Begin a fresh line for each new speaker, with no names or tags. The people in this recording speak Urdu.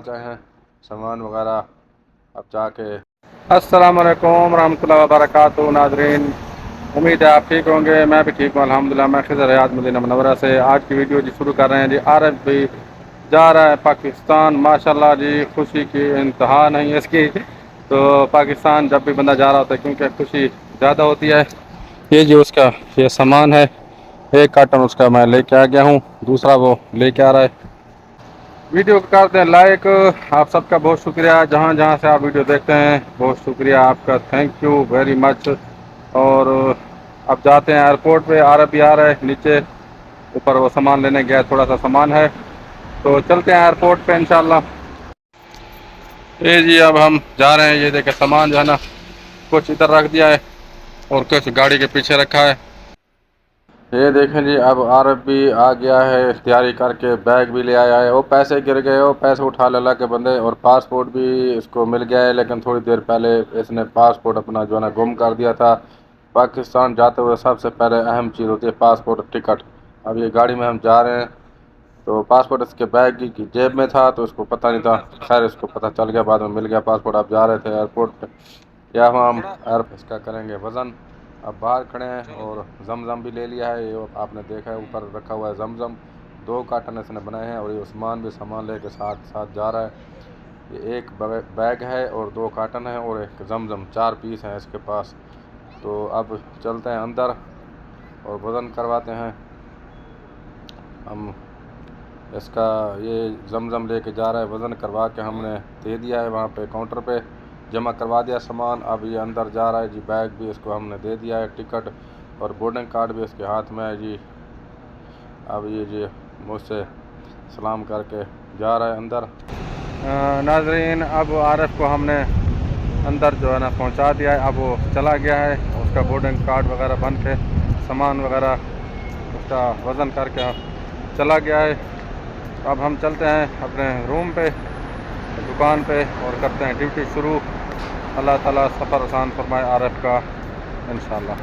پہنچے ہیں سامان وغیرہ اب جا کے۔ السلام علیکم ورحمۃ اللہ وبرکاتہ ناظرین، امید ہے آپ ٹھیک ہوں گے، میں بھی ٹھیک ہوں الحمدللہ۔ میں خضر ریاض مدینہ منورہ سے آج کی ویڈیو جی شروع کر رہے ہیں جی۔ عارف بھی جا رہا ہے پاکستان، ماشاءاللہ جی، خوشی کی انتہا نہیں اس کی۔ تو پاکستان جب بھی بندہ جا رہا ہوتا ہے کیونکہ خوشی زیادہ ہوتی ہے۔ یہ جو اس کا یہ سامان ہے، ایک کارٹن اس کا میں لے کے آ گیا ہوں، دوسرا وہ لے کے آ رہا ہے۔ ویڈیو کو کرتے ہیں لائک، آپ سب کا بہت شکریہ، جہاں جہاں سے آپ ویڈیو دیکھتے ہیں بہت شکریہ آپ کا، تھینک یو ویری مچ۔ اور اب جاتے ہیں ایئرپورٹ پہ، عارف بھی آ رہا ہے نیچے، اوپر وہ سامان لینے گیا، تھوڑا سا سامان ہے، تو چلتے ہیں ایئرپورٹ پہ انشاءاللہ۔ جی اب ہم جا رہے ہیں، یہ دیکھیں سامان جو ہے نا کچھ ادھر رکھ دیا ہے اور کچھ گاڑی کے پیچھے رکھا ہے۔ یہ دیکھیں جی اب عارف بھی آ گیا ہے تیاری کر کے، بیگ بھی لے آیا ہے، وہ پیسے گر گئے، وہ پیسے اٹھا لے اللہ کے بندے، اور پاسپورٹ بھی اس کو مل گیا ہے، لیکن تھوڑی دیر پہلے اس نے پاسپورٹ اپنا جو ہے نا گم کر دیا تھا۔ پاکستان جاتے ہوئے سب سے پہلے اہم چیز ہوتی ہے پاسپورٹ ٹکٹ۔ اب یہ گاڑی میں ہم جا رہے ہیں تو پاسپورٹ اس کے بیگ کی جیب میں تھا تو اس کو پتہ نہیں تھا، خیر اس کو پتہ چل گیا، بعد میں مل گیا پاسپورٹ۔ اب جا رہے تھے ایئرپورٹ پہ، یا ہم اس کا کریں گے وزن۔ اب باہر کھڑے ہیں اور زمزم بھی لے لیا ہے، یہ آپ نے دیکھا ہے اوپر رکھا ہوا ہے زمزم، 2 کارٹن اس نے بنائے ہیں، اور یہ عثمان بھی سامان لے کے ساتھ جا رہا ہے۔ یہ ایک بیگ ہے اور 2 کارٹن ہیں اور ایک زمزم، 4 پیس ہیں اس کے پاس۔ تو اب چلتے ہیں اندر اور وزن کرواتے ہیں ہم اس کا۔ یہ زمزم لے کے جا رہا ہے، وزن کروا کے ہم نے دے دیا ہے وہاں پہ کاؤنٹر پہ، جمع کروا دیا سامان۔ اب یہ اندر جا رہا ہے جی، بیگ بھی اس کو ہم نے دے دیا ہے، ٹکٹ اور بورڈنگ کارڈ بھی اس کے ہاتھ میں ہے جی۔ اب یہ جی مجھ سے سلام کر کے جا رہا ہے اندر۔ ناظرین اب عارف کو ہم نے اندر جو ہے نا پہنچا دیا ہے، اب وہ چلا گیا ہے، اس کا بورڈنگ کارڈ وغیرہ بن کے سامان وغیرہ اس کا وزن کر کے چلا گیا ہے۔ اب ہم چلتے ہیں اپنے روم پہ، دکان پہ، اور کرتے ہیں ڈیوٹی شروع۔ اللہ تعالیٰ سفر آسان فرمائے عارف کا انشاءاللہ۔